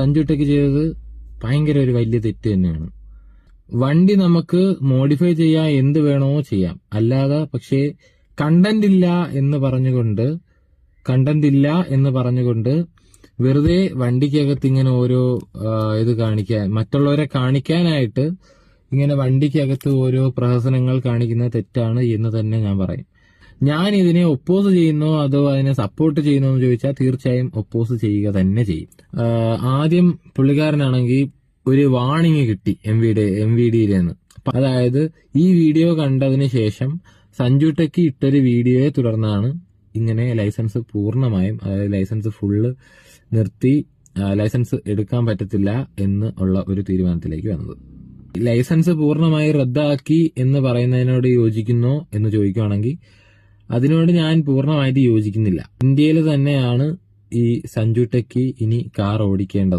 Sanju tech ചെയ്തത് ഭയങ്കര ഒരു വലിയ തെറ്റ് തന്നെയാണ്. വണ്ടി നമുക്ക് മോഡിഫൈ ചെയ്യാൻ എന്ത് വേണോ ചെയ്യാം, അല്ലാതെ പക്ഷേ കണ്ടന്റ് ഇല്ല എന്ന് പറഞ്ഞുകൊണ്ട് വെറുതെ വണ്ടിക്കകത്ത് ഇങ്ങനെ ഓരോ ഇത് കാണിക്കാൻ, മറ്റുള്ളവരെ കാണിക്കാനായിട്ട് ഇങ്ങനെ വണ്ടിക്കകത്ത് ഓരോ പ്രഹസനങ്ങൾ കാണിക്കുന്നത് തെറ്റാണ് എന്ന് തന്നെ ഞാൻ പറയും. ഞാൻ ഇതിനെ ഒപ്പോസ് ചെയ്യുന്നോ അതോ അതിനെ സപ്പോർട്ട് ചെയ്യുന്നോ എന്ന് ചോദിച്ചാൽ തീർച്ചയായും ഒപ്പോസ് ചെയ്യുക തന്നെ ചെയ്യും. ആദ്യം പുള്ളിക്കാരനാണെങ്കിൽ ഒരു വാണിംഗ് കിട്ടി MVDയിൽ നിന്ന്. അതായത് ഈ വീഡിയോ കണ്ടതിന് ശേഷം സഞ്ജു ടെക്ക് ഇട്ടൊരു വീഡിയോയെ തുടർന്നാണ് ഇങ്ങനെ ലൈസൻസ് പൂർണ്ണമായും, അതായത് ലൈസൻസ് ഫുള്ള് നിർത്തി ലൈസൻസ് എടുക്കാൻ പറ്റത്തില്ല എന്ന് ഉള്ള ഒരു തീരുമാനത്തിലേക്ക് വന്നത്. ലൈസൻസ് പൂർണ്ണമായി റദ്ദാക്കി എന്ന് പറയുന്നതിനോട് യോജിക്കുന്നോ എന്ന് ചോദിക്കുകയാണെങ്കിൽ അതിനോട് ഞാൻ പൂർണ്ണമായിട്ട് യോജിക്കുന്നില്ല. ഇന്ത്യയിൽ തന്നെയാണ് ഈ സഞ്ജു ടെക്ക് ഇനി കാർ ഓടിക്കേണ്ടത്.